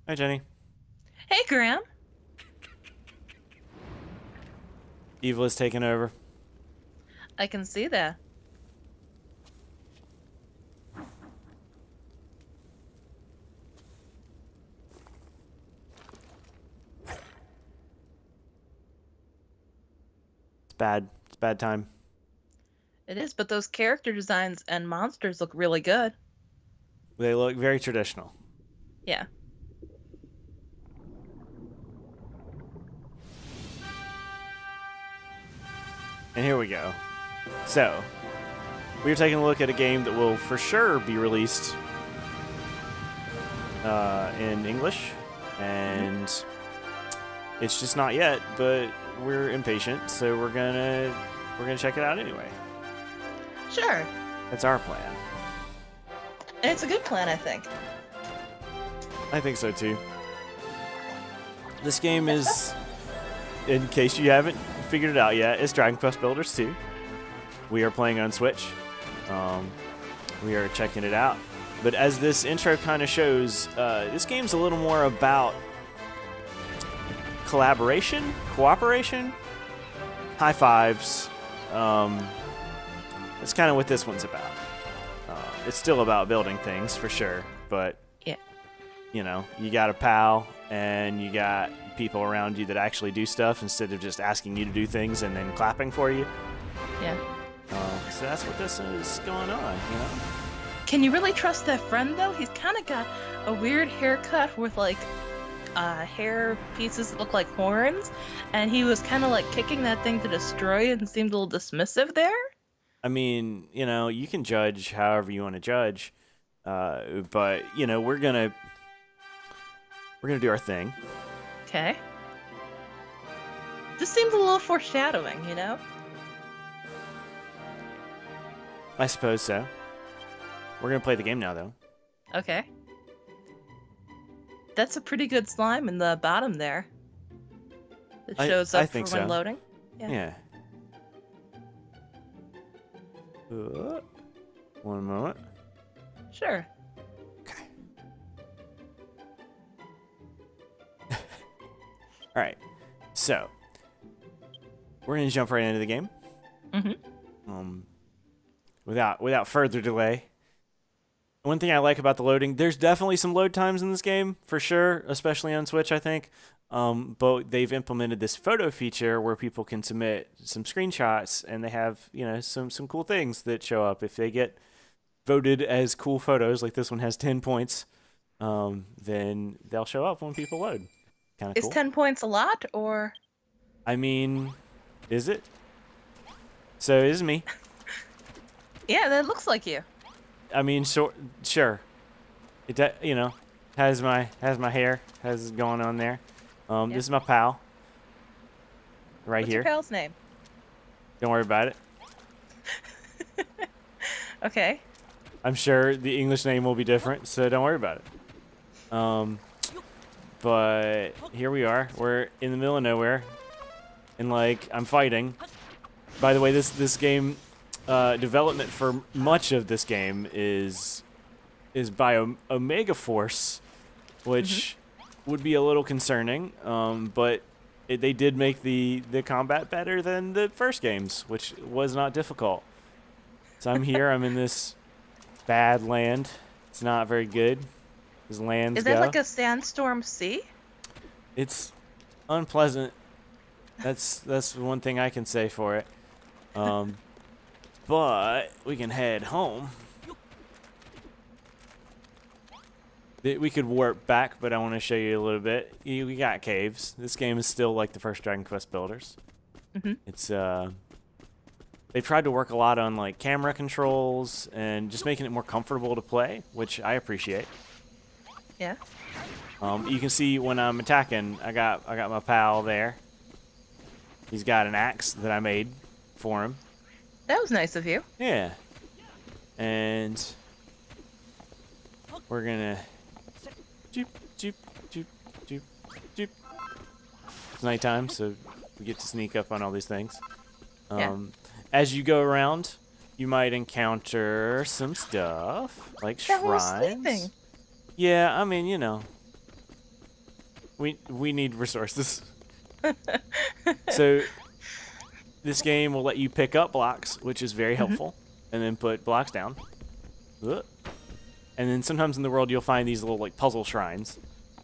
Hi, Jenny. Hey, Graham. Evil is taking over. I can see that. It's bad. It's bad time. It is, but those character designs and monsters look really good. They look very traditional. Yeah. And here we go. So, we are taking a look at a game that will for sure be released in English, hmm and it's just not yet. But we're impatient, so we're gonna check it out anyway. Sure. That's our plan. And it's a good plan, I think. I think so too. This game is, in case you haven't figured it out yet, it's Dragon Quest Builders 2. We are playing on Switch. Um, we are checking it out. But as this intro kind of shows, this game's a little more about collaboration, cooperation, high fives. That's kind of what this one's about. It's still about building things for sure, but Yeah. you got a pal and you got people around you that actually do stuff instead of just asking you to do things and then clapping for you. Yeah. So that's what this is going on. Can you really trust that friend, though? He's kind of got a weird haircut with, like, hair pieces that look like horns, and he was kind of, like, kicking that thing to destroy it and seemed a little dismissive there. I mean, you can judge however you want to judge, but we're gonna do our thing. Okay. Just seems a little foreshadowing, you know? I suppose so. We're gonna play the game now, though. Okay. That's a pretty good slime in the bottom there. It shows I up for think when so. loading. Yeah. Yeah. Uh, One moment. Sure. Okay. All right. So we're gonna jump right into the game. Mm-hmm. Um, without further delay. One thing I like about the loading, there's definitely some load times in this game for sure, especially on Switch, I think. But they've implemented this photo feature where people can submit some screenshots, and they have some cool things that show up if they get voted as cool photos. Like this one has 10 points, then they'll show up when people load. Kind of Is cool. 10 points a lot, or? I mean, is it? So it is me. Yeah, that looks like you. I mean, sure. Has my hair has going on there. Yeah. This is my pal right What's your here. pal's name? Don't worry about it. Okay. I'm sure the English name will be different, so don't worry about it. But here we are. We're in the middle of nowhere, and I'm fighting. By the way, this game development for much of this game is by Omega Force, Mm-hmm. which would be a little concerning. But they did make the combat better than the first games, which was not difficult. So I'm here. I'm in this bad land. It's not very good as lands Is that go. like a sandstorm sea? It's unpleasant. That's one thing I can say for it. Um, but we can head home. We could warp back, but I want to show you a little bit. We got caves. This game is still like the first Dragon Quest Builders. Mm-hmm. It's they've tried to work a lot on like camera controls and just making it more comfortable to play, which I appreciate. Yeah. You can see when I'm attacking, I got my pal there. He's got an axe that I made for him. That was nice of you. Yeah. And we're gonna joop, joop, joop, joop, joop. It's nighttime, so we get to sneak up on all these things. Yeah. As you go around, you might encounter some stuff like That was shrines. sleeping. Yeah, I mean, We need resources. So this game will let you pick up blocks, which is very helpful, and then put blocks down. Ugh. And then sometimes in the world you'll find these little like puzzle shrines,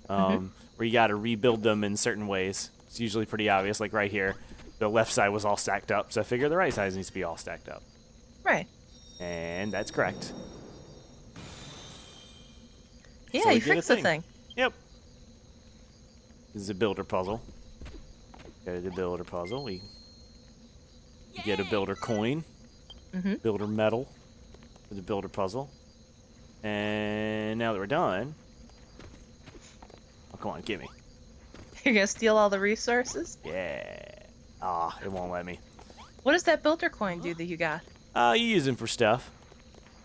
where you got to rebuild them in certain ways. It's usually pretty obvious, like right here. The left side was all stacked up, so I figure the right side needs to be all stacked up. Right. And that's correct. Yeah, So we you get a fixed the thing. Yep. This is a builder puzzle. Go to the builder puzzle. We get a builder coin, builder medal for the builder puzzle. And now that we're done, oh, come on, give me. You're gonna steal all the resources? Yeah. Ah, it won't let me. What does that builder coin do that you got? You use them for stuff.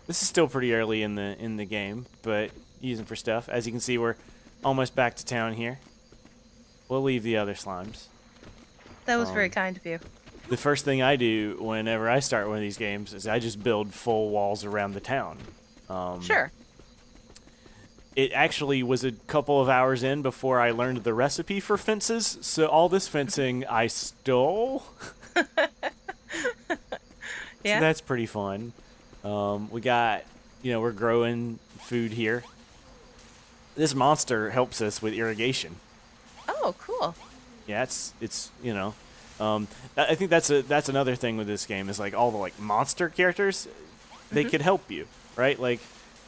This is still pretty early in the game, but you use them for stuff. As you can see, we're almost back to town here. We'll leave the other slimes. That was very kind of you. The first thing I do whenever I start one of these games is I just build full walls around the town. Sure. It actually was a couple of hours in before I learned the recipe for fences, so all this fencing I stole. Yeah. So that's pretty fun. We got, we're growing food here. This monster helps us with irrigation. Oh, cool. Yeah, I think that's another thing with this game is like all the like monster characters, they could help you, right? Like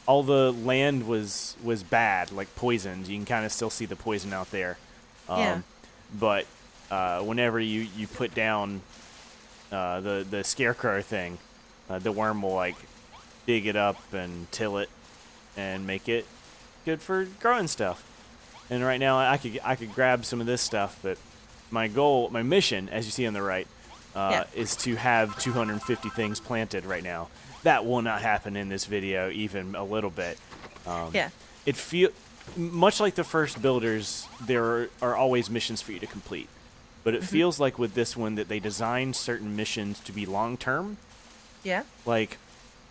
all the land was bad, like poisoned. You can kind of still see the poison out there. Yeah. But whenever you put down the scarecrow thing, the worm will like dig it up and till it and make it good for growing stuff. And right now I could grab some of this stuff, but my mission, as you see on the right, is to have 250 things planted right now. That will not happen in this video even a little bit. Yeah. It much like the first builders, there are always missions for you to complete. But it feels like with this one that they designed certain missions to be long-term. Yeah. Like,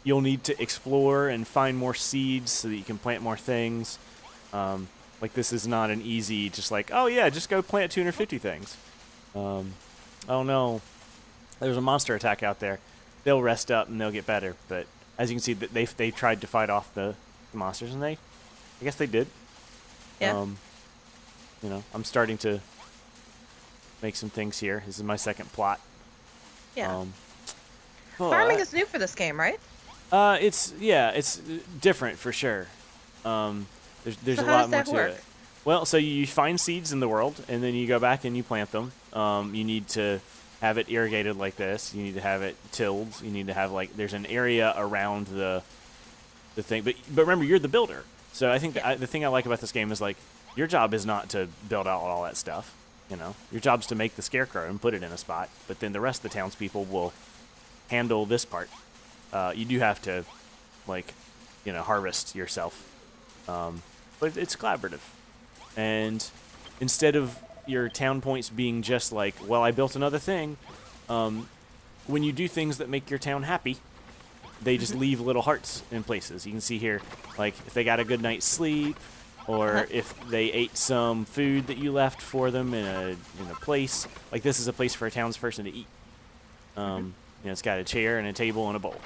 you'll need to explore and find more seeds so that you can plant more things. Like, this is not an easy, just like, oh yeah, just go plant 250 things. Oh no, there's a monster attack out there. They'll rest up and they'll get better. But as you can see, they tried to fight off the monsters, and I guess they did. Yeah. I'm starting to make some things here. This is my second plot. Yeah. Farming is new for this game, right? It's different for sure. There's So a how lot does more that to work? it. Well, so you find seeds in the world, and then you go back and you plant them. You need to have it irrigated like this. You need to have it tilled. You need to have there's an area around the thing. But remember, you're the builder. So I think the thing I like about this game is your job is not to build out all that stuff. Your job's to make the scarecrow and put it in a spot. But then the rest of the townspeople will handle this part. You do have to harvest yourself. But it's collaborative. And instead of your town points being just I built another thing, when you do things that make your town happy, they just leave little hearts in places. You can see here, if they got a good night's sleep, or if they ate some food that you left for them in a place. This is a place for a townsperson to eat. It's got a chair and a table and a bowl.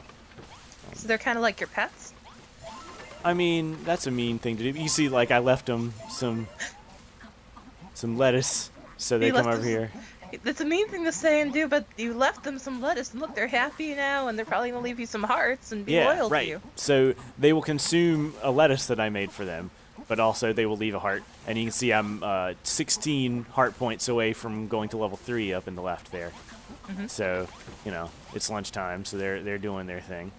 So they're kind of like your pets? I mean, that's a mean thing to do. You see, I left them some lettuce, so they come over here. It's a mean thing to say and do, but you left them some lettuce, and look, they're happy now, and they're probably going to leave you some hearts and be loyal to you. So they will consume a lettuce that I made for them, but also they will leave a heart. And you can see I'm 16 heart points away from going to level 3 up in the left there. So, it's lunchtime, so they're doing their thing.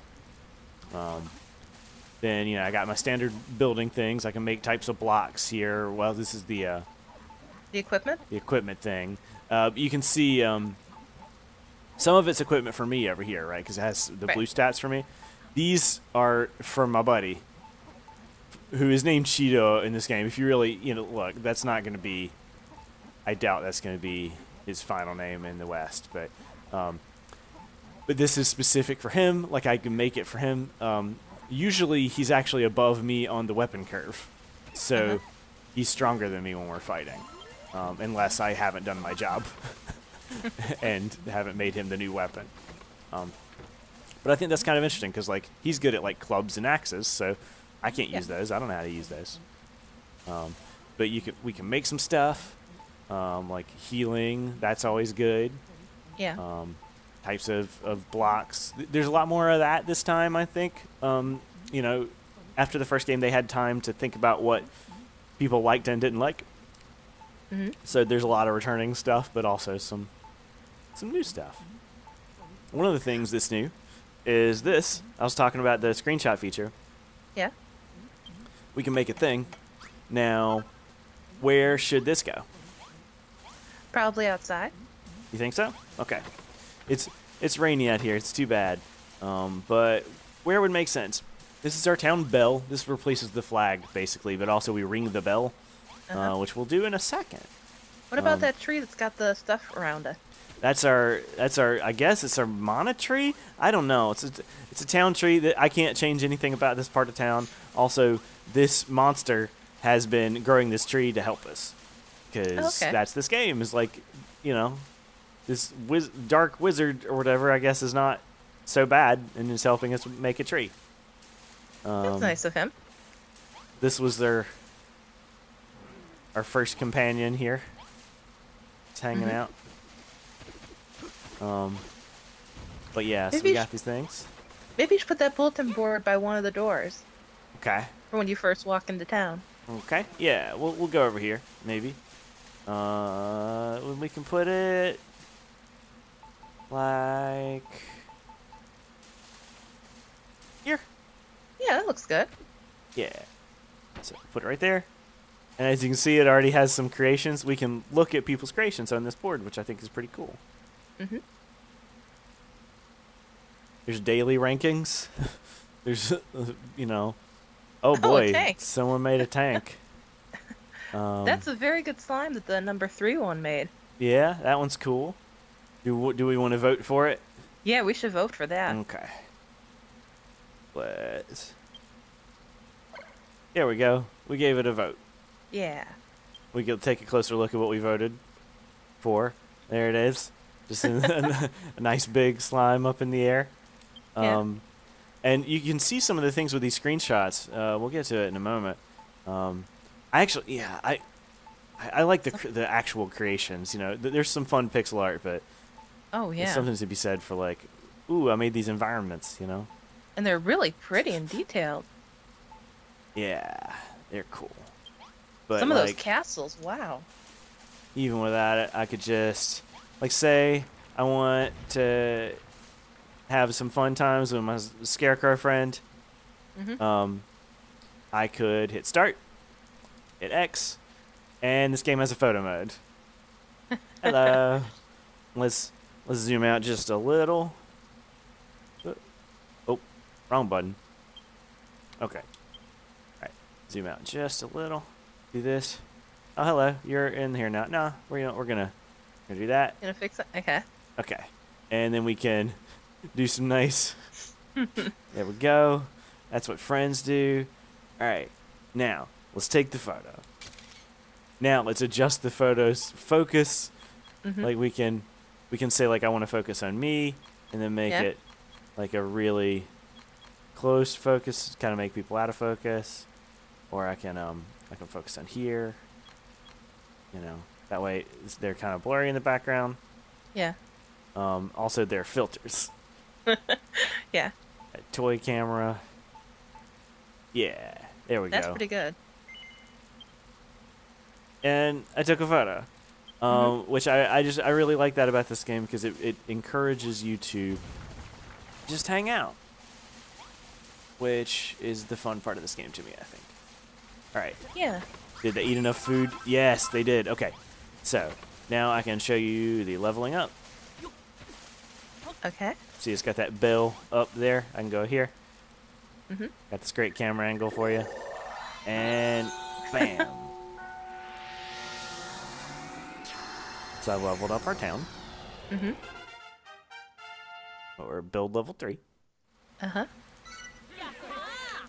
Then, I got my standard building things. I can make types of blocks here. Well, this is the equipment? The equipment thing. You can see some of it's equipment for me over here, right? Because it has the blue stats for me. These are from my buddy, who is named Cheeto in this game. If you really, look, that's not going to be... I doubt that's going to be his final name in the West. But this is specific for him. I can make it for him. Usually he's actually above me on the weapon curve, so he's stronger than me when we're fighting. unless I haven't done my job and haven't made him the new weapon. But I think that's kind of interesting because like he's good at like clubs and axes, so I can't use those. I don't know how to use those. But we can make some stuff like healing. That's always good. Yeah. Types of blocks. There's a lot more of that this time, I think. You know, after the first game, they had time to think about what people liked and didn't like. So there's a lot of returning stuff, but also some new stuff. One of the things that's new is this. I was talking about the screenshot feature. Yeah. We can make a thing. Now, where should this go? Probably outside. You think so? Okay. It's rainy out here. It's too bad. But where would make sense? This is our town bell. This replaces the flag, basically, but also we ring the bell, which we'll do in a second. What about that tree that's got the stuff around it? That's our. I guess it's our mana tree. I don't know. It's a town tree that I can't change anything about this part of town. Also, this monster has been growing this tree to help us, because that's this game. Is like, you know, this dark wizard or whatever. I guess is not so bad and is helping us make a tree. That's nice of him. This was our first companion here. It's hanging out. But yeah, so we got these things. Maybe you should put that bulletin board by one of the doors. Okay. For when you first walk into town. Okay. Yeah, we'll go over here, maybe. We can put it like here. Yeah, that looks good. Yeah. So put it right there. And as you can see, it already has some creations. We can look at people's creations on this board, which I think is pretty cool. There's daily rankings. There's, you know, oh boy, someone made a tank. That's a very good slime that the number 3 one made. Yeah, that one's cool. Do we want to vote for it? Yeah, we should vote for that. Okay. There we go. We gave it a vote. Yeah. We can take a closer look at what we voted for. There it is. Just a nice big slime up in the air. And you can see some of the things with these screenshots. We'll get to it in a moment. I like the actual creations. You know, there's some fun pixel art, but there's something to be said for like, ooh, I made these environments. You know, and they're really pretty and detailed. Yeah, they're cool. But some of those castles, wow. Even without it, I could just like say I want to have some fun times with my scarecrow friend. I could hit start, hit X, and this game has a photo mode. Hello. Let's zoom out just a little. Oh, wrong button. Okay. All right, zoom out just a little. Do this. Oh, hello. You're in here now. No, we're gonna do that. Gonna fix it. Okay. Okay, and then we can do some nice. There we go. That's what friends do. All right. Now let's take the photo. Now let's adjust the photo's focus. Like we can say like I want to focus on me, and then make it like a really close focus, kind of make people out of focus, or I can focus on here. You know, that way they're kind of blurry in the background. Yeah. Also, they're filters. Yeah. A toy camera. Yeah, there we go. That's pretty good. And I took a photo, which I really like that about this game because it encourages you to just hang out, which is the fun part of this game to me, I think. All right. Yeah. Did they eat enough food? Yes, they did. Okay. So now I can show you the leveling up. Okay. See, it's got that bell up there. I can go here. Got this great camera angle for you. And bam. So I leveled up our town. We're build level 3.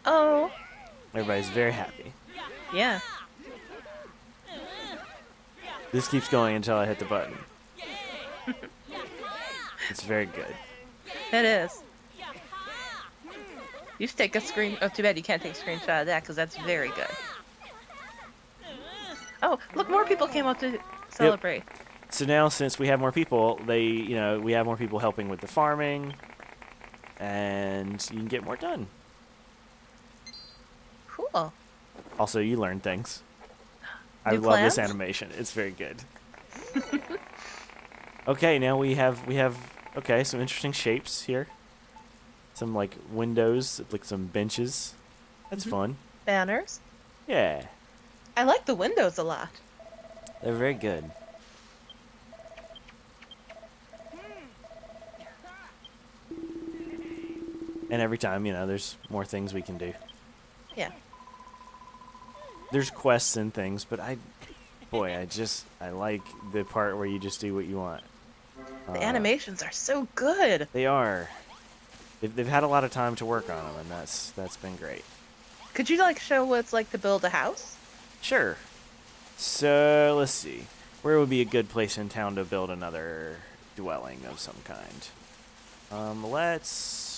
Oh. Everybody's very happy. Yeah. This keeps going until I hit the button. It's very good. It is. You should take a screen. Oh, too bad you can't take a screenshot of that because that's very good. Oh, look, more people came up to celebrate. So now, since we have more people, we have more people helping with the farming, and you can get more done. Cool. Also, you learn things. I New love this plans? animation. It's very good. Okay, now we have okay, some interesting shapes here. Some like windows, like some benches. That's fun. Banners. Yeah, I like the windows a lot. they're very good. And every time, there's more things we can do. Yeah. There's quests and things, but I like the part where you just do what you want. The animations are so good. They are. They've had a lot of time to work on them, and that's been great. Could you like show what it's like to build a house? Sure. So let's see. Where would be a good place in town to build another dwelling of some kind? Let's.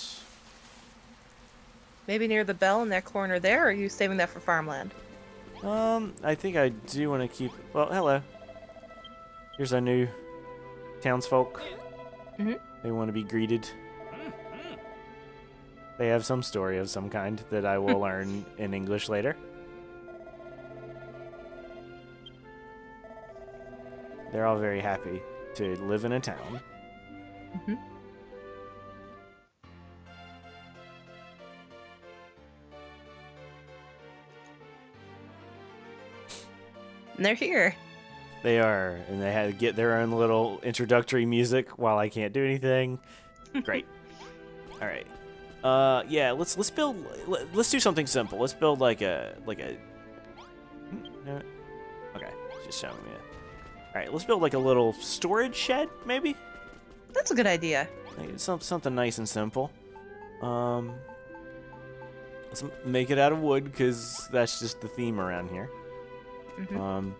Maybe near the bell in that corner there, or are you saving that for farmland? I think I do want to keep. Well, hello. Here's our new townsfolk. Mm-hmm. They want to be greeted. They have some story of some kind that I will learn in English later. They're all very happy to live in a town. Mm-hmm. And they're here. They are, and they had to get their own little introductory music while I can't do anything. Great. All right. Yeah. Let's build. Let's do something simple. Let's build like a. No. Okay. Just showing me. All right. Let's build like a little storage shed, maybe. That's a good idea. Like something nice and simple. Let's make it out of wood because that's just the theme around here. Mm-hmm.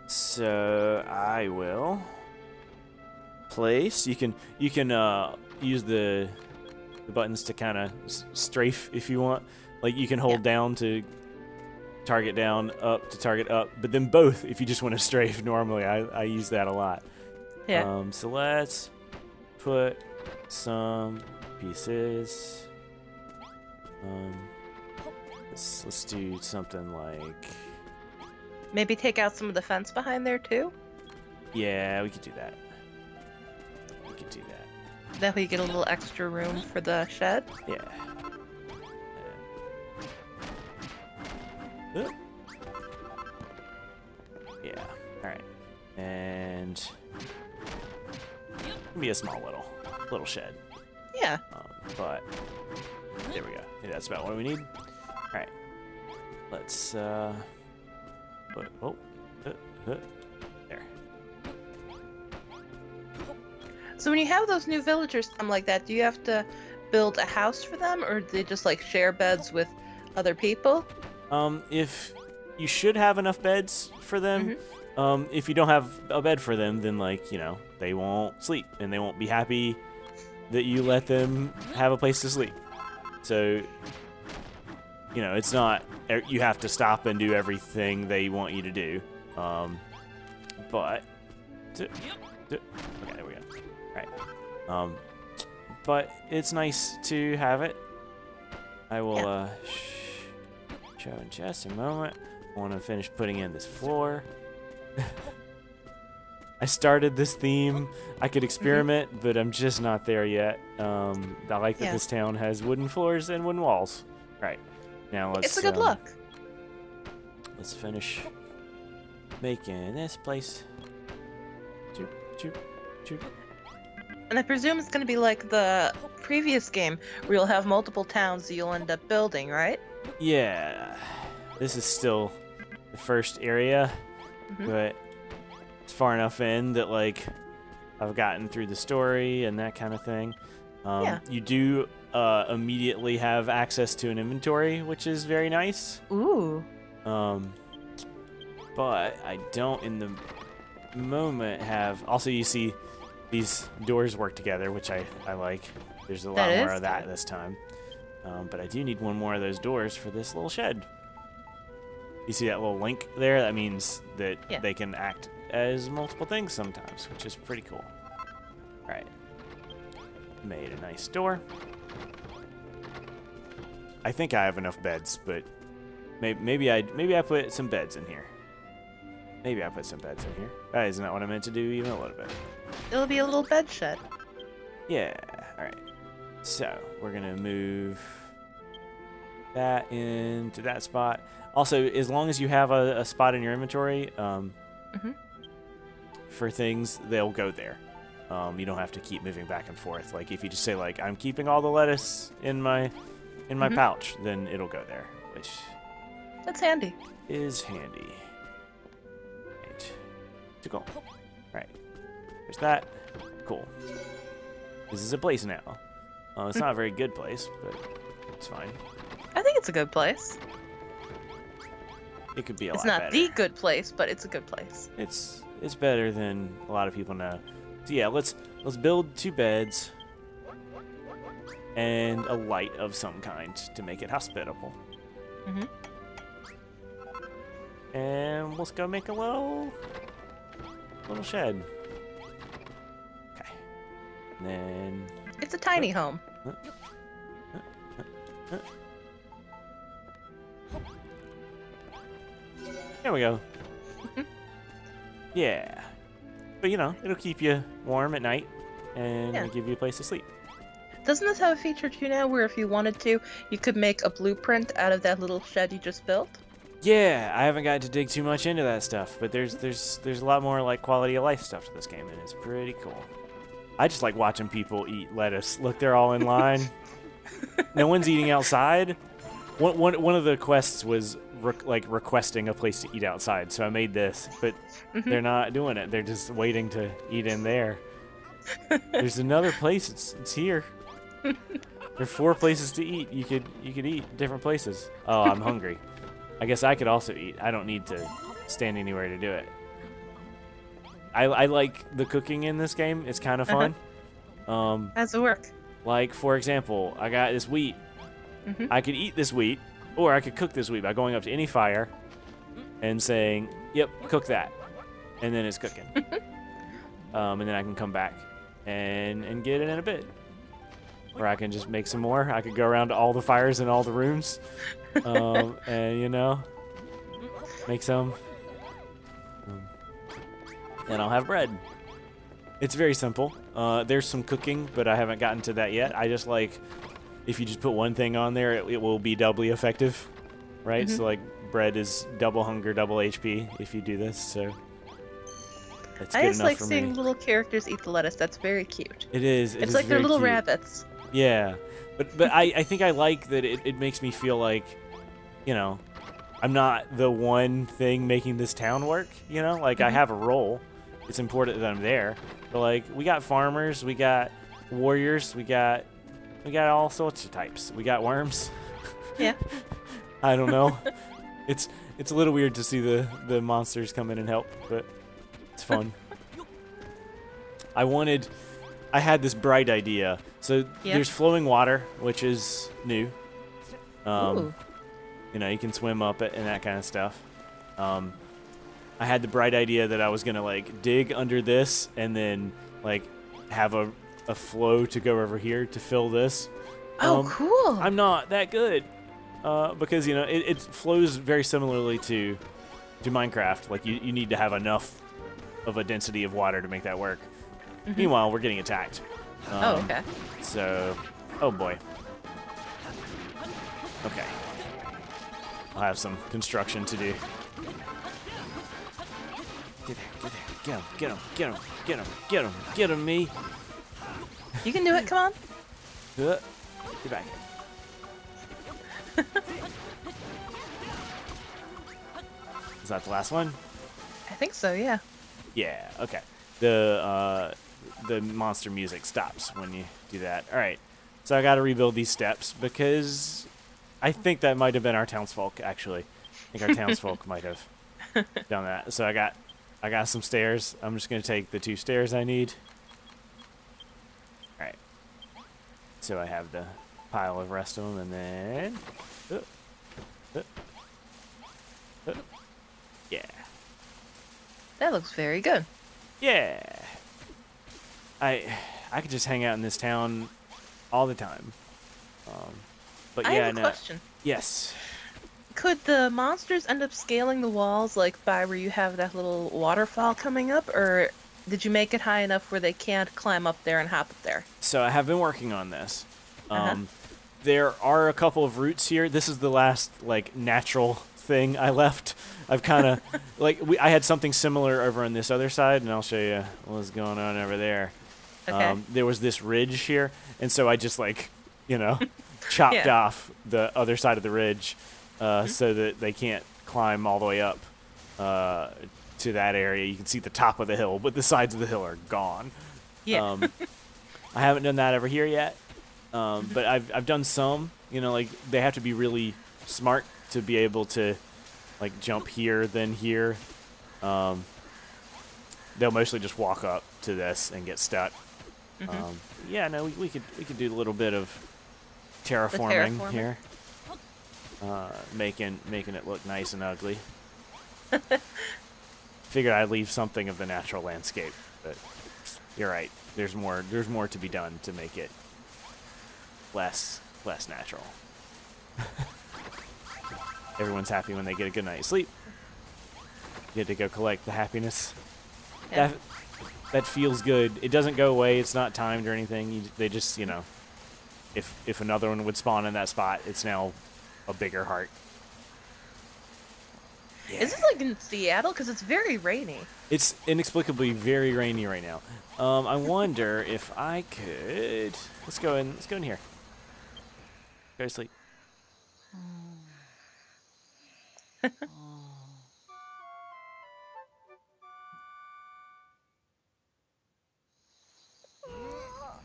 So I will place. You can use the buttons to kind of strafe if you want. Like you can hold down to target down, up to target up, but then both if you just want to strafe. Normally, I use that a lot. Yeah. So let's put some pieces. Let's do something like. Maybe take out some of the fence behind there too. Yeah, we could do that. We could do that. That way you get a little extra room for the shed. Yeah. Yeah. All right. And be a small little shed. Yeah. But there we go. Yeah, that's about what we need. All right. Let's there. So when you have those new villagers come like that, do you have to build a house for them, or do they just like share beds with other people? If you should have enough beds for them. If you don't have a bed for them, then they won't sleep and they won't be happy that you let them have a place to sleep. So it's not you have to stop and do everything they want you to do. But okay, there we go. All right. But it's nice to have it. I will show in just a moment. I want to finish putting in this floor. I started this theme. I could experiment, but I'm just not there yet. I like that this town has wooden floors and wooden walls. Right. Now let's. It's a good look. Let's finish making this place. Choop, choop, choop. And I presume it's going to be like the previous game, where you'll have multiple towns that you'll end up building, right? Yeah. This is still the first area, but it's far enough in that I've gotten through the story and that kind of thing. You do immediately have access to an inventory, which is very nice. Ooh. But I don't in the moment have... Also, you see these doors work together, which I like. There's a lot That more is of that good. this time. But I do need one more of those doors for this little shed. You see that little link there? That means that Yeah. they can act as multiple things sometimes, which is pretty cool. All right. Made a nice door. I think I have enough beds, but maybe I put some beds in here. Maybe I put some beds in here. Isn't that what I meant to do even a little bit? It'll be a little bed shed. Yeah. All right. So we're gonna move that into that spot. Also, as long as you have a spot in your inventory for things, they'll go there. You don't have to keep moving back and forth. Like if you just say like I'm keeping all the lettuce in my pouch, then it'll go there, which That's handy. is handy. Right. To go. Right. There's that. Cool. This is a place now. It's not a very good place, but it's fine. I think it's a good place. It could be a It's lot not better. the good place, but it's a good place. It's better than a lot of people know. So yeah, let's build 2 beds and a light of some kind to make it hospitable. Mhm. And let's go make a little shed. Okay. And then It's a tiny home. there we go. Yeah. But you know, it'll keep you warm at night and Yeah. give you a place to sleep. Doesn't this have a feature too now where if you wanted to, you could make a blueprint out of that little shed you just built? Yeah, I haven't got to dig too much into that stuff, but there's a lot more like quality of life stuff to this game, and it's pretty cool. I just like watching people eat lettuce. Look, they're all in line. No one's eating outside. One of the quests was requesting a place to eat outside, so I made this, but they're not doing it. They're just waiting to eat in there. There's another place. It's here. There are 4 places to eat. You could eat different places. Oh, I'm hungry. I guess I could also eat. I don't need to stand anywhere to do it. I like the cooking in this game. It's kind of fun. How's it work? Like, for example, I got this wheat. I could eat this wheat, or I could cook this wheat by going up to any fire and saying, yep, cook that. And then it's cooking. And then I can come back and get it in a bit. Or I can just make some more. I could go around to all the fires in all the rooms. And, you know, make some. And I'll have bread. It's very simple. There's some cooking, but I haven't gotten to that yet. I just like, if you just put one thing on there, it will be doubly effective, right? So, like, bread is double hunger, double HP if you do this, so that's I good just enough like for seeing me. little characters eat the lettuce. That's very cute. It is. It's like they're very little cute. rabbits. Yeah, but I think I like that it makes me feel like, you know, I'm not the one thing making this town work, you know? Like, I have a role. It's important that I'm there. But, like, we got farmers, we got warriors, we got all sorts of types. We got worms. Yeah. I don't know. It's a little weird to see the monsters come in and help, but it's fun. I had this bright idea. So Yeah. there's flowing water, which is new. Ooh. You know, you can swim up it and that kind of stuff. I had the bright idea that I was gonna like dig under this and then like have a flow to go over here to fill this. Oh, cool. I'm not that good because you know it flows very similarly to Minecraft. Like you need to have enough of a density of water to make that work. Meanwhile, we're getting attacked. Oh, okay. So, oh boy. Okay. I'll have some construction to do. Get there. Get him. Get him, me. You can do it. Come on. Get back. Is that the last one? I think so. Yeah. Yeah, okay. The monster music stops when you do that. All right. So I got to rebuild these steps because I think that might have been our townsfolk, actually. I think our townsfolk might have done that. So I got I got some stairs. I'm just gonna take the 2 stairs I need. All right. So I have the pile of rest of them, and then, uh, uh, yeah, That looks very good. yeah. I could just hang out in this town all the time. But I yeah, have a no. question. Yes. Could the monsters end up scaling the walls like by where you have that little waterfall coming up, or did you make it high enough where they can't climb up there and hop up there? So I have been working on this. Uh-huh. There are a couple of routes here. This is the last like natural thing I left. I've kind of I had something similar over on this other side, and I'll show you what's going on over there. Okay. There was this ridge here, and so I just chopped Yeah. off the other side of the ridge so that they can't climb all the way up to that area. You can see the top of the hill, but the sides of the hill are gone. Yeah. I haven't done that over here yet, but I've done some. They have to be really smart to be able to jump here, then here. They'll mostly just walk up to this and get stuck. Yeah, no, we could do a little bit of terraforming here, making it look nice and ugly. Figured I'd leave something of the natural landscape, but you're right. There's more to be done to make it less natural. Everyone's happy when they get a good night's sleep. You get to go collect the happiness. Yeah. That feels good. It doesn't go away. It's not timed or anything. They just, if another one would spawn in that spot, it's now a bigger heart. Yeah. Is this like in Seattle? Because it's very rainy. It's inexplicably very rainy right now. I wonder if I could. Let's go in here. Go to sleep.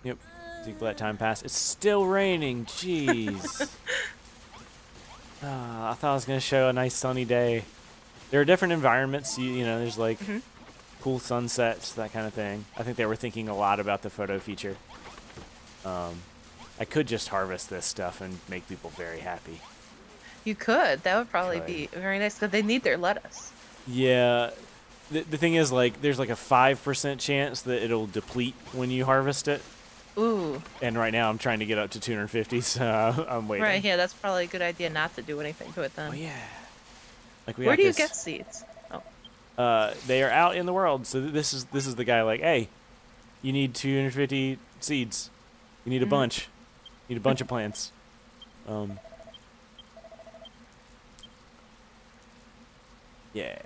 Yep. So you can let time pass. It's still raining. Jeez. I thought I was gonna show a nice sunny day. There are different environments. There's cool sunsets, that kind of thing. I think they were thinking a lot about the photo feature. I could just harvest this stuff and make people very happy. You could. That would probably be very nice because they need their lettuce. Yeah. The thing is, there's a 5% chance that it'll deplete when you harvest it. Ooh. And right now I'm trying to get up to 250, so I'm waiting. Right, yeah, that's probably a good idea not to do anything to it then. Oh, yeah. Where do you get seeds? Oh. They are out in the world. So this is the guy hey, you need 250 seeds. You need a bunch. You need a bunch of plants. Yeah.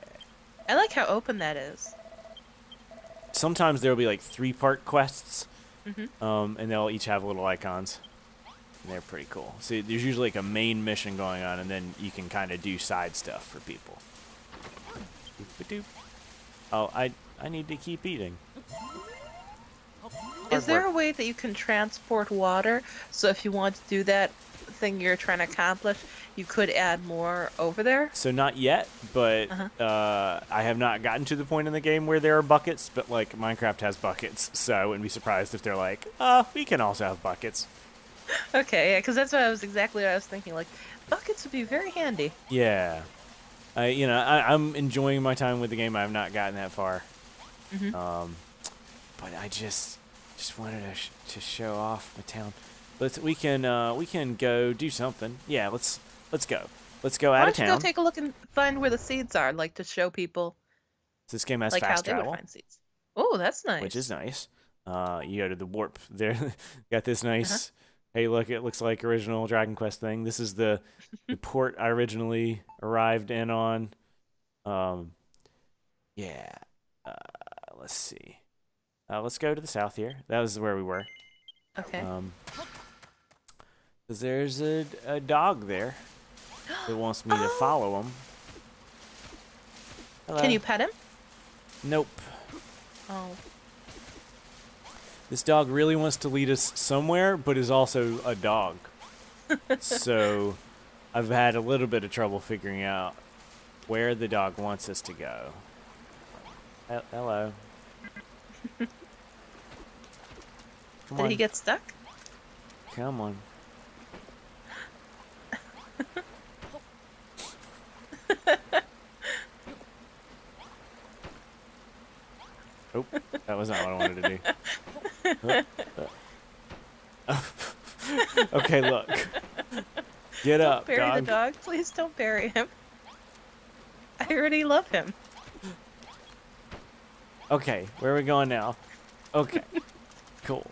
I like how open that is. Sometimes there'll be 3-part quests. And they'll each have little icons. And they're pretty cool. So there's usually a main mission going on, and then you can kind of do side stuff for people. Doop-a-doop. Oh, I need to keep eating. Is there a way that you can transport water? So if you want to do that thing you're trying to accomplish, you could add more over there? So not yet, but I have not gotten to the point in the game where there are buckets, but Minecraft has buckets, so I wouldn't be surprised if they're we can also have buckets. Okay, yeah, because that's exactly what I was thinking. Buckets would be very handy. Yeah. I'm enjoying my time with the game. I have not gotten that far. But I just wanted to show off my town. We can go do something. Yeah, let's go. Let's go out of town. Why don't you go take a look and find where the seeds are, to show people. This game has how fast they travel, would find seeds. Oh, that's nice. which is nice. You go to the warp there. Got this nice. Hey, look! It looks like original Dragon Quest thing. This is the port I originally arrived in on. Yeah. Let's see. Let's go to the south here. That was where we were. Okay. Cause there's a dog there that wants me to follow him. Hello. Can you pet him? Nope. Oh. This dog really wants to lead us somewhere, but is also a dog. So I've had a little bit of trouble figuring out where the dog wants us to go. Hello. Come Did on. he get stuck? Come on. Oh, that was not what I wanted to do. Okay, look. Get Don't up, bury the dog. dog. Please don't bury him. I already love him. Okay, where are we going now? Okay, cool.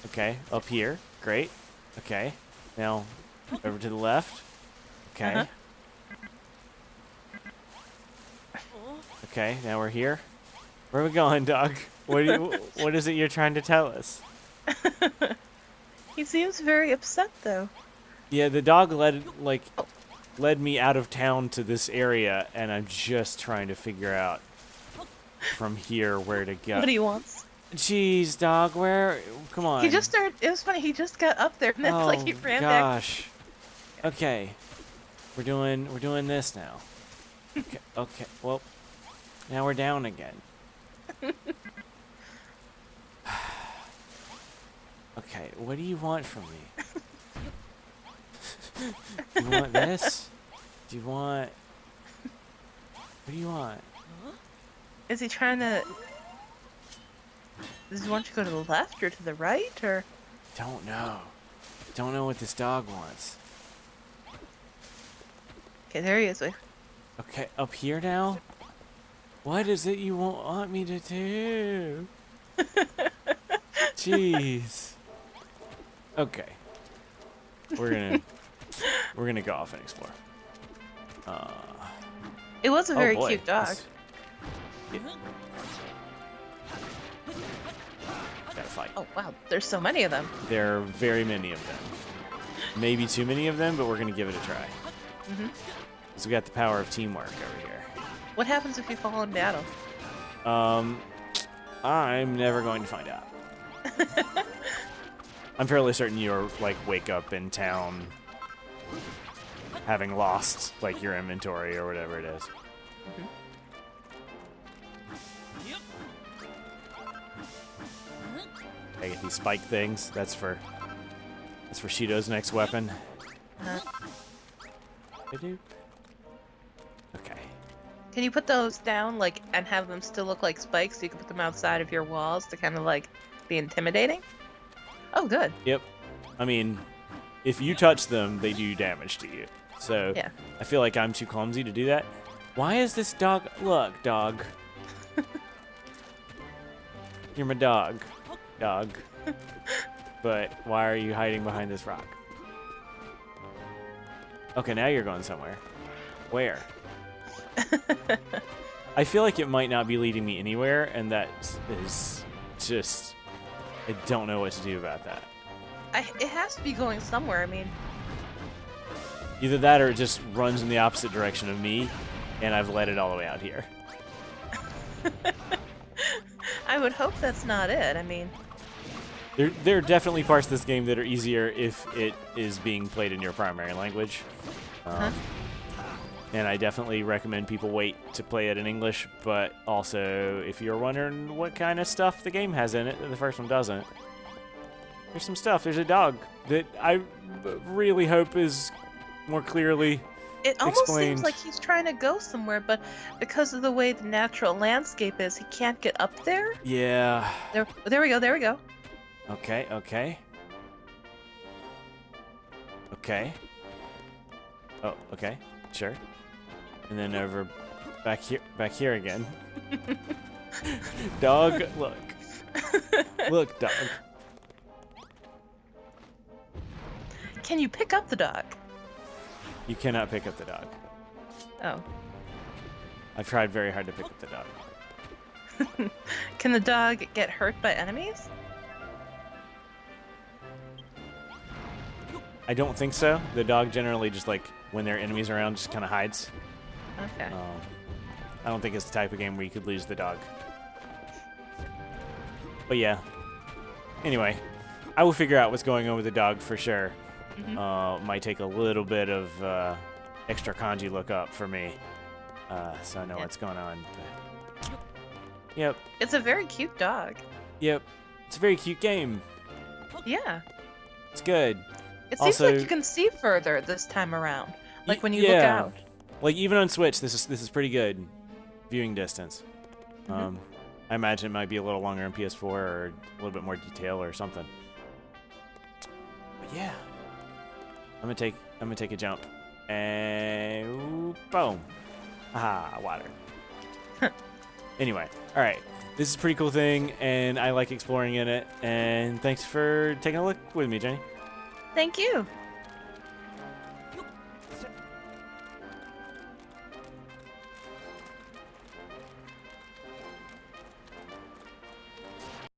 Okay, up here. Great. Okay, now over to the left. Okay. Uh-huh. Okay, now we're here. Where are we going, dog? What is it you're trying to tell us? He seems very upset, though. Yeah, the dog led me out of town to this area, and I'm just trying to figure out from here where to go. What he wants. Jeez, dog, where? Come on. He just started. It was funny. He just got up there, and then Oh like he ran back. gosh. Okay, we're doing this now. Okay. Okay. Well, now we're down again. Okay. What do you want from me? You want this? Do you want? What do you want? Is he trying to? Does he want you to go to the left or to the right or? Don't know. Don't know what this dog wants. Okay, there he is. Wait. Okay, up here now? What is it you want me to do? Jeez. Okay. We're gonna go off and explore. It was a very boy, cute dog. Yeah. Gotta fight. Oh wow, there's so many of them. There are very many of them. Maybe too many of them, but we're gonna give it a try. Mhm. So we got the power of teamwork over here. What happens if you fall in battle? I'm never going to find out. I'm fairly certain you're like wake up in town having lost like your inventory or whatever it is. Mhm. I get these spike things. That's for Shido's next weapon. Ba-doop. Okay. Can you put those down like and have them still look like spikes so you can put them outside of your walls to kind of like be intimidating? Oh, good. Yep. I mean, if you touch them, they do damage to you. So Yeah. I feel like I'm too clumsy to do that. Why is this dog? Look, dog. You're my dog. Dog. But why are you hiding behind this rock? Okay, now you're going somewhere. Where? I feel like it might not be leading me anywhere, and that is just... I don't know what to do about that. It has to be going somewhere. I mean, Either that or it just runs in the opposite direction of me, and I've led it all the way out here. I would hope that's not it. I mean, There are definitely parts of this game that are easier if it is being played in your primary language. And I definitely recommend people wait to play it in English, but also if you're wondering what kind of stuff the game has in it that the first one doesn't, there's some stuff. There's a dog that I really hope is more clearly it almost explained. seems like he's trying to go somewhere, but because of the way the natural landscape is, he can't get up there. Yeah. There we go. There we go. Okay, okay. Okay. Oh, okay. Sure. And then over back here again. Dog, look. Look, dog. Can you pick up the dog? You cannot pick up the dog. Oh. I've tried very hard to pick up the dog. Can the dog get hurt by enemies? I don't think so. The dog generally just like when there are enemies around just kind of hides. Okay. I don't think it's the type of game where you could lose the dog. But yeah. Anyway, I will figure out what's going on with the dog for sure. Might take a little bit of extra kanji look up for me, so I know what's going on. But Yep. It's a very cute dog. Yep. It's a very cute game. Yeah. It's good. It seems Also, like you can see further this time around. Like when you look yeah. out. Like even on Switch, this is pretty good viewing distance. Mhm. I imagine it might be a little longer on PS4 or a little bit more detail or something. But yeah, I'm gonna take a jump and ooh, boom, aha, water. Anyway, all right, this is a pretty cool thing, and I like exploring in it. And thanks for taking a look with me, Jenny. Thank you.